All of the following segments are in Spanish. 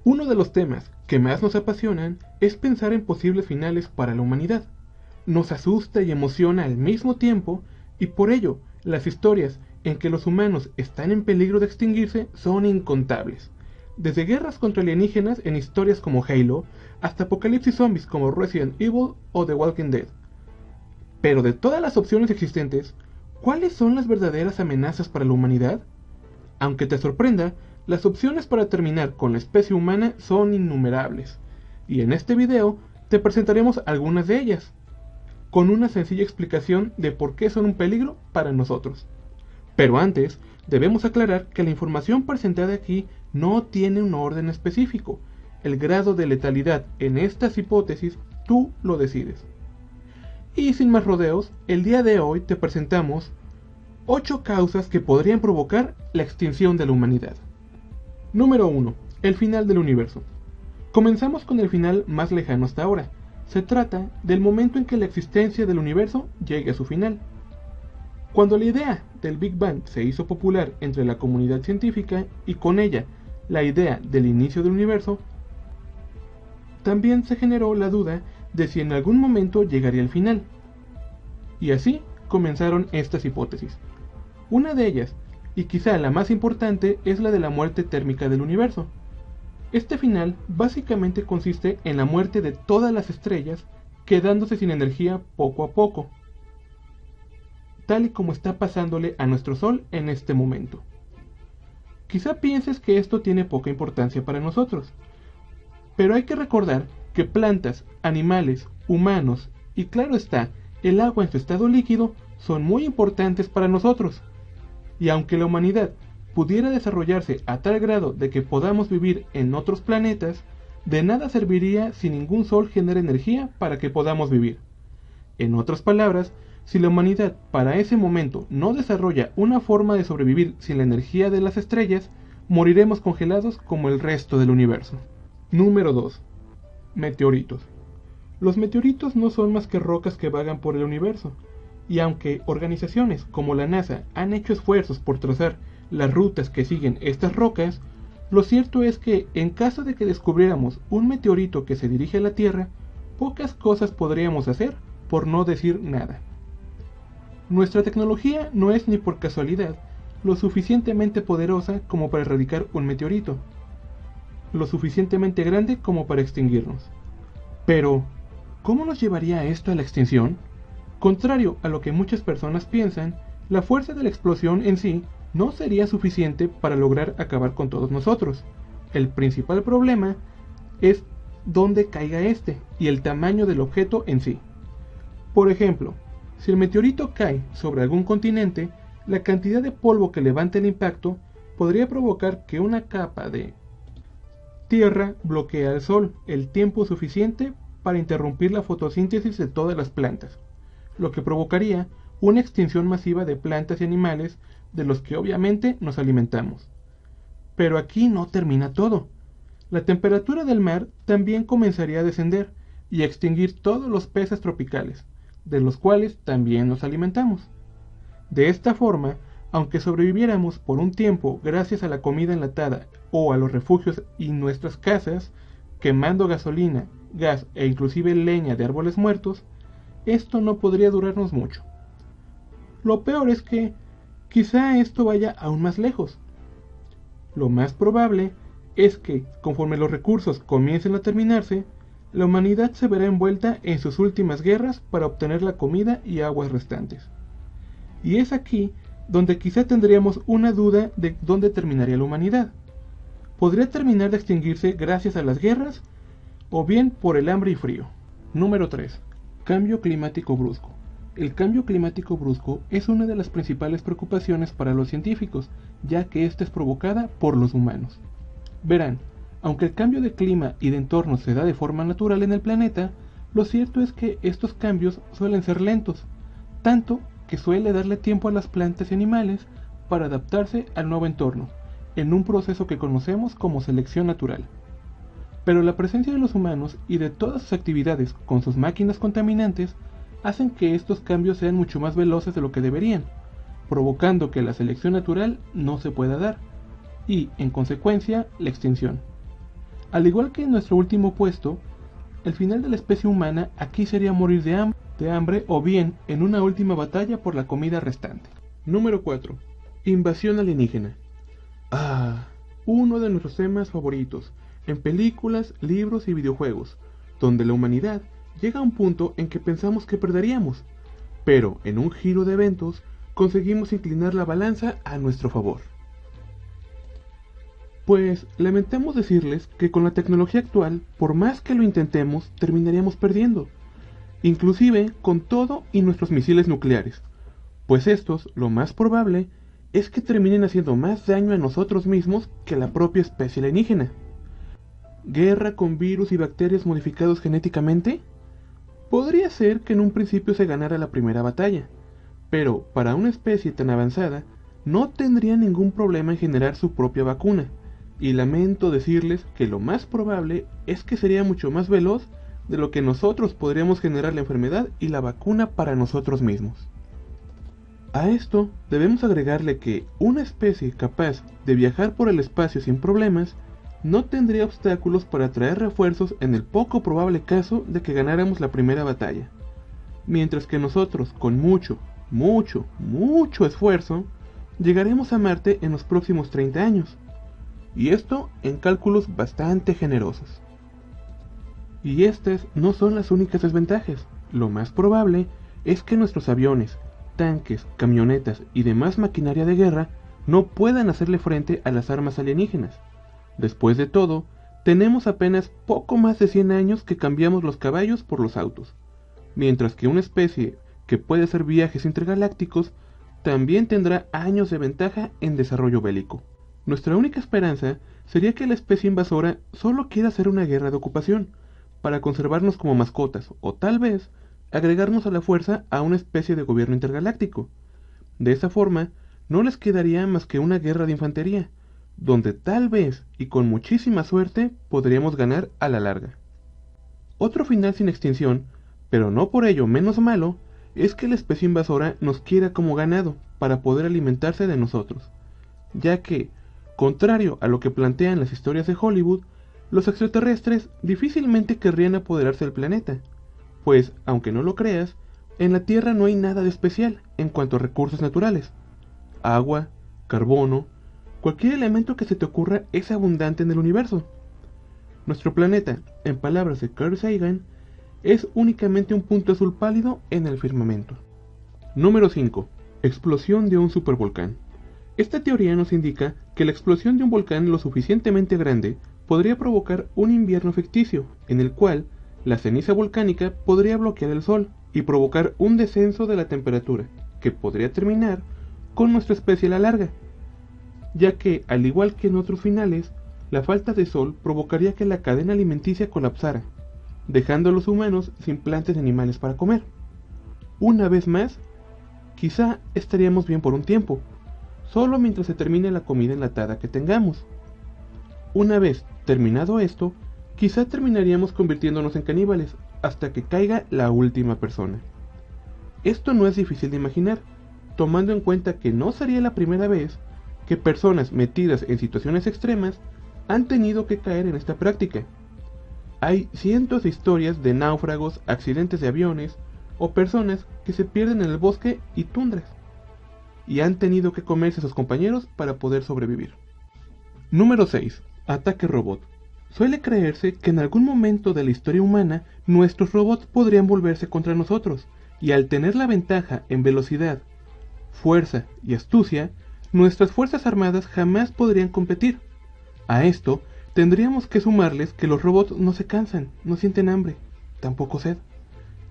Uno de los temas que más nos apasionan es pensar en posibles finales para la humanidad. Nos asusta y emociona al mismo tiempo, y por ello, las historias en que los humanos están en peligro de extinguirse son incontables. Desde guerras contra alienígenas en historias como Halo, hasta apocalipsis zombies como Resident Evil o The Walking Dead. Pero de todas las opciones existentes, ¿cuáles son las verdaderas amenazas para la humanidad? Aunque te sorprenda, las opciones para terminar con la especie humana son innumerables, y en este video te presentaremos algunas de ellas, con una sencilla explicación de por qué son un peligro para nosotros. Pero antes, debemos aclarar que la información presentada aquí no tiene un orden específico. El grado de letalidad en estas hipótesis tú lo decides. Y sin más rodeos, el día de hoy te presentamos 8 causas que podrían provocar la extinción de la humanidad. Número 1. El final del universo. Comenzamos con el final más lejano hasta ahora. Se trata del momento en que la existencia del universo llegue a su final. Cuando la idea del Big Bang se hizo popular entre la comunidad científica y con ella la idea del inicio del universo, también se generó la duda de si en algún momento llegaría el final. Y así comenzaron estas hipótesis. Una de ellas, y quizá la más importante, es la de la muerte térmica del universo. Este final básicamente consiste en la muerte de todas las estrellas, quedándose sin energía poco a poco, tal y como está pasándole a nuestro Sol en este momento. Quizá pienses que esto tiene poca importancia para nosotros, pero hay que recordar que plantas, animales, humanos y claro está, el agua en su estado líquido son muy importantes para nosotros. Y aunque la humanidad pudiera desarrollarse a tal grado de que podamos vivir en otros planetas, de nada serviría si ningún sol genera energía para que podamos vivir. En otras palabras, si la humanidad para ese momento no desarrolla una forma de sobrevivir sin la energía de las estrellas, moriremos congelados como el resto del universo. Número 2. Meteoritos. Los meteoritos no son más que rocas que vagan por el universo, y aunque organizaciones como la NASA han hecho esfuerzos por trazar las rutas que siguen estas rocas, lo cierto es que en caso de que descubriéramos un meteorito que se dirige a la Tierra, pocas cosas podríamos hacer, por no decir nada. Nuestra tecnología no es ni por casualidad lo suficientemente poderosa como para erradicar un meteorito, lo suficientemente grande como para extinguirnos. Pero, ¿cómo nos llevaría esto a la extinción? Contrario a lo que muchas personas piensan, la fuerza de la explosión en sí no sería suficiente para lograr acabar con todos nosotros. El principal problema es dónde caiga este y el tamaño del objeto en sí. Por ejemplo, si el meteorito cae sobre algún continente, la cantidad de polvo que levanta el impacto podría provocar que una capa de tierra bloquee al sol el tiempo suficiente para interrumpir la fotosíntesis de todas las plantas, lo que provocaría una extinción masiva de plantas y animales de los que obviamente nos alimentamos. Pero aquí no termina todo. La temperatura del mar también comenzaría a descender y a extinguir todos los peces tropicales, de los cuales también nos alimentamos. De esta forma, aunque sobreviviéramos por un tiempo gracias a la comida enlatada o a los refugios y nuestras casas, quemando gasolina, gas e inclusive leña de árboles muertos, esto no podría durarnos mucho. Lo peor es que quizá esto vaya aún más lejos. Lo más probable es que, conforme los recursos comiencen a terminarse, la humanidad se verá envuelta en sus últimas guerras para obtener la comida y aguas restantes. Y es aquí donde quizá tendríamos una duda de dónde terminaría la humanidad. ¿Podría terminar de extinguirse gracias a las guerras o bien por el hambre y frío? Número 3. Cambio climático brusco. El cambio climático brusco es una de las principales preocupaciones para los científicos, ya que esta es provocada por los humanos. Verán, aunque el cambio de clima y de entorno se da de forma natural en el planeta, lo cierto es que estos cambios suelen ser lentos, tanto que suele darle tiempo a las plantas y animales para adaptarse al nuevo entorno, en un proceso que conocemos como selección natural. Pero la presencia de los humanos y de todas sus actividades con sus máquinas contaminantes hacen que estos cambios sean mucho más veloces de lo que deberían, provocando que la selección natural no se pueda dar, y, en consecuencia, la extinción. Al igual que en nuestro último puesto, el final de la especie humana aquí sería morir de hambre o bien en una última batalla por la comida restante. Número 4. Invasión alienígena. Uno de nuestros temas favoritos, en películas, libros y videojuegos, donde la humanidad llega a un punto en que pensamos que perderíamos, pero en un giro de eventos conseguimos inclinar la balanza a nuestro favor. Pues lamentamos decirles que con la tecnología actual, por más que lo intentemos, terminaríamos perdiendo, inclusive con todo y nuestros misiles nucleares, pues estos, lo más probable, es que terminen haciendo más daño a nosotros mismos que a la propia especie alienígena. ¿Guerra con virus y bacterias modificados genéticamente? Podría ser que en un principio se ganara la primera batalla, pero para una especie tan avanzada, no tendría ningún problema en generar su propia vacuna, y lamento decirles que lo más probable es que sería mucho más veloz de lo que nosotros podríamos generar la enfermedad y la vacuna para nosotros mismos. A esto debemos agregarle que una especie capaz de viajar por el espacio sin problemas no tendría obstáculos para traer refuerzos en el poco probable caso de que ganáramos la primera batalla, mientras que nosotros con mucho esfuerzo llegaremos a Marte en los próximos 30 años, y esto en cálculos bastante generosos. Y estas no son las únicas desventajas. Lo más probable es que nuestros aviones, tanques, camionetas y demás maquinaria de guerra no puedan hacerle frente a las armas alienígenas. Después de todo, tenemos apenas poco más de 100 años que cambiamos los caballos por los autos, mientras que una especie que puede hacer viajes intergalácticos también tendrá años de ventaja en desarrollo bélico. Nuestra única esperanza sería que la especie invasora solo quiera hacer una guerra de ocupación, para conservarnos como mascotas, o tal vez agregarnos a la fuerza a una especie de gobierno intergaláctico. De esa forma, no les quedaría más que una guerra de infantería, donde tal vez, y con muchísima suerte, podríamos ganar a la larga. Otro final sin extinción, pero no por ello menos malo, es que la especie invasora nos quiera como ganado para poder alimentarse de nosotros, ya que, contrario a lo que plantean las historias de Hollywood, los extraterrestres difícilmente querrían apoderarse del planeta, pues, aunque no lo creas, en la Tierra no hay nada de especial en cuanto a recursos naturales. Agua, carbono, cualquier elemento que se te ocurra es abundante en el universo. Nuestro planeta, en palabras de Carl Sagan, es únicamente un punto azul pálido en el firmamento. Número 5. Explosión de un supervolcán. Esta teoría nos indica que la explosión de un volcán lo suficientemente grande podría provocar un invierno ficticio, en el cual la ceniza volcánica podría bloquear el sol y provocar un descenso de la temperatura, que podría terminar con nuestra especie a la larga, ya que, al igual que en otros finales, la falta de sol provocaría que la cadena alimenticia colapsara, dejando a los humanos sin plantas y animales para comer. Una vez más, quizá estaríamos bien por un tiempo, solo mientras se termine la comida enlatada que tengamos. Una vez terminado esto, quizá terminaríamos convirtiéndonos en caníbales hasta que caiga la última persona. Esto no es difícil de imaginar, tomando en cuenta que no sería la primera vez que personas metidas en situaciones extremas han tenido que caer en esta práctica. Hay cientos de historias de náufragos, accidentes de aviones o personas que se pierden en el bosque y tundras y han tenido que comerse a sus compañeros para poder sobrevivir. Número 6. Ataque robot. Suele creerse que en algún momento de la historia humana nuestros robots podrían volverse contra nosotros, y al tener la ventaja en velocidad, fuerza y astucia, nuestras fuerzas armadas jamás podrían competir. A esto tendríamos que sumarles que los robots no se cansan, no sienten hambre, tampoco sed,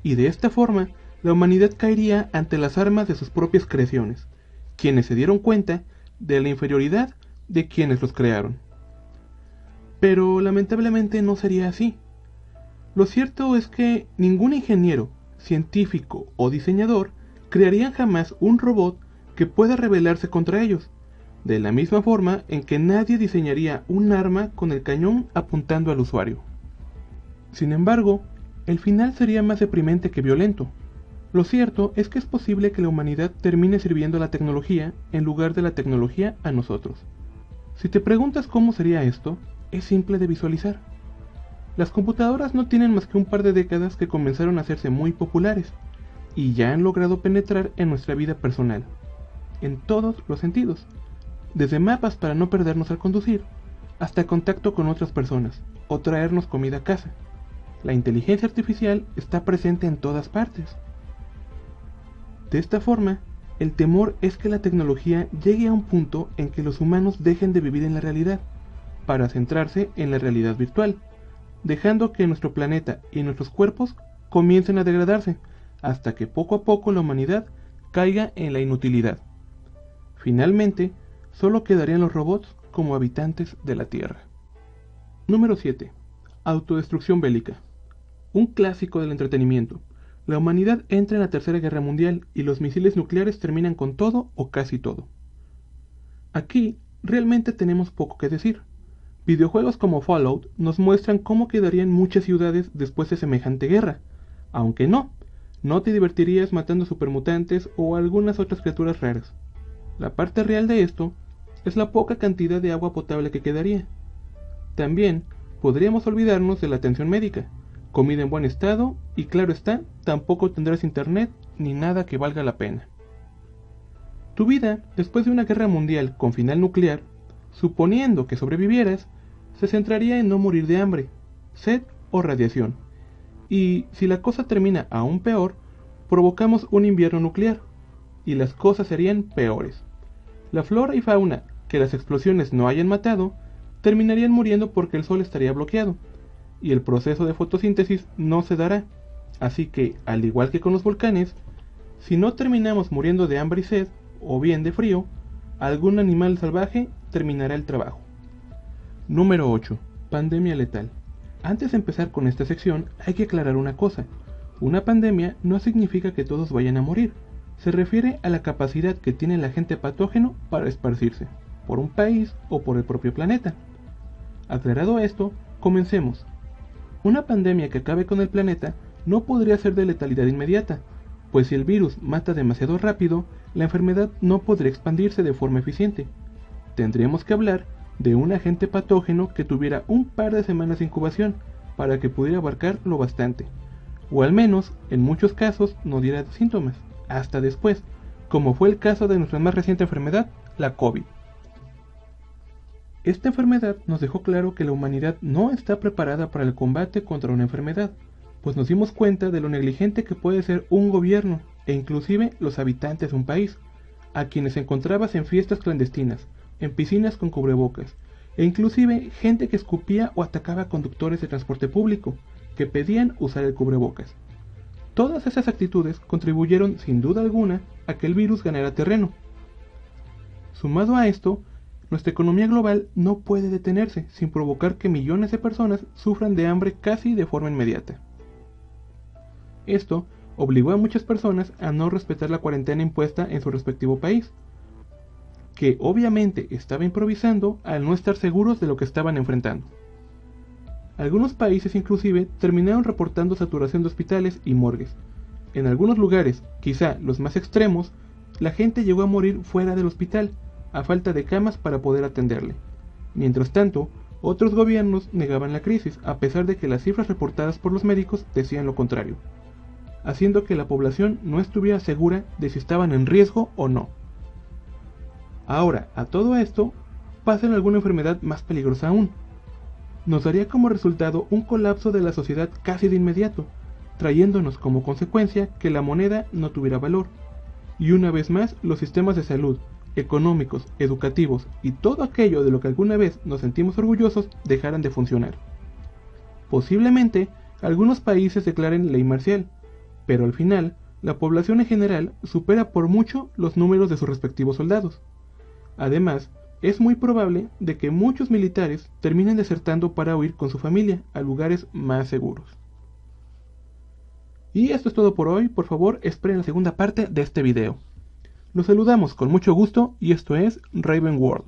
y de esta forma la humanidad caería ante las armas de sus propias creaciones, quienes se dieron cuenta de la inferioridad de quienes los crearon. Pero lamentablemente no sería así. Lo cierto es que ningún ingeniero, científico o diseñador crearían jamás un robot que pueda rebelarse contra ellos, de la misma forma en que nadie diseñaría un arma con el cañón apuntando al usuario. Sin embargo, el final sería más deprimente que violento. Lo cierto es que es posible que la humanidad termine sirviendo a la tecnología en lugar de la tecnología a nosotros. Si te preguntas cómo sería esto, es simple de visualizar. Las computadoras no tienen más que un par de décadas que comenzaron a hacerse muy populares, y ya han logrado penetrar en nuestra vida personal, en todos los sentidos, desde mapas para no perdernos al conducir, hasta contacto con otras personas, o traernos comida a casa. La inteligencia artificial está presente en todas partes. De esta forma, el temor es que la tecnología llegue a un punto en que los humanos dejen de vivir en la realidad, para centrarse en la realidad virtual, dejando que nuestro planeta y nuestros cuerpos comiencen a degradarse, hasta que poco a poco la humanidad caiga en la inutilidad. Finalmente, solo quedarían los robots como habitantes de la Tierra. Número 7. Autodestrucción bélica. Un clásico del entretenimiento. La humanidad entra en la Tercera Guerra Mundial y los misiles nucleares terminan con todo o casi todo. Aquí realmente tenemos poco que decir. Videojuegos como Fallout nos muestran cómo quedarían muchas ciudades después de semejante guerra, aunque no te divertirías matando supermutantes o algunas otras criaturas raras. La parte real de esto es la poca cantidad de agua potable que quedaría. También podríamos olvidarnos de la atención médica, comida en buen estado y claro está, tampoco tendrás internet ni nada que valga la pena. Tu vida después de una guerra mundial con final nuclear, suponiendo que sobrevivieras, se centraría en no morir de hambre, sed o radiación. Y si la cosa termina aún peor, provocamos un invierno nuclear, y las cosas serían peores. La flora y fauna que las explosiones no hayan matado, terminarían muriendo porque el sol estaría bloqueado, y el proceso de fotosíntesis no se dará. Así que, al igual que con los volcanes, si no terminamos muriendo de hambre y sed, o bien de frío, algún animal salvaje terminará el trabajo. Número 8. Pandemia letal. Antes de empezar con esta sección, hay que aclarar una cosa. Una pandemia no significa que todos vayan a morir. Se refiere a la capacidad que tiene el agente patógeno para esparcirse, por un país o por el propio planeta. Aclarado esto, comencemos. Una pandemia que acabe con el planeta no podría ser de letalidad inmediata, pues si el virus mata demasiado rápido, la enfermedad no podría expandirse de forma eficiente. Tendríamos que hablar de un agente patógeno que tuviera un par de semanas de incubación para que pudiera abarcar lo bastante, o al menos, en muchos casos, no diera síntomas, hasta después, como fue el caso de nuestra más reciente enfermedad, la COVID. Esta enfermedad nos dejó claro que la humanidad no está preparada para el combate contra una enfermedad, pues nos dimos cuenta de lo negligente que puede ser un gobierno e inclusive los habitantes de un país, a quienes encontrabas en fiestas clandestinas, en piscinas con cubrebocas, e inclusive gente que escupía o atacaba a conductores de transporte público, que pedían usar el cubrebocas. Todas esas actitudes contribuyeron sin duda alguna a que el virus ganara terreno. Sumado a esto, nuestra economía global no puede detenerse sin provocar que millones de personas sufran de hambre casi de forma inmediata. Esto obligó a muchas personas a no respetar la cuarentena impuesta en su respectivo país, que obviamente estaba improvisando al no estar seguros de lo que estaban enfrentando. Algunos países inclusive terminaron reportando saturación de hospitales y morgues. En algunos lugares, quizá los más extremos, la gente llegó a morir fuera del hospital, a falta de camas para poder atenderle. Mientras tanto, otros gobiernos negaban la crisis, a pesar de que las cifras reportadas por los médicos decían lo contrario, haciendo que la población no estuviera segura de si estaban en riesgo o no. Ahora, a todo esto, pasa en alguna enfermedad más peligrosa aún. Nos daría como resultado un colapso de la sociedad casi de inmediato, trayéndonos como consecuencia que la moneda no tuviera valor, y una vez más los sistemas de salud, económicos, educativos y todo aquello de lo que alguna vez nos sentimos orgullosos dejaran de funcionar. Posiblemente, algunos países declaren ley marcial, pero al final, la población en general supera por mucho los números de sus respectivos soldados. Además, es muy probable de que muchos militares terminen desertando para huir con su familia a lugares más seguros. Y esto es todo por hoy, por favor esperen la segunda parte de este video. Los saludamos con mucho gusto y esto es Raven World.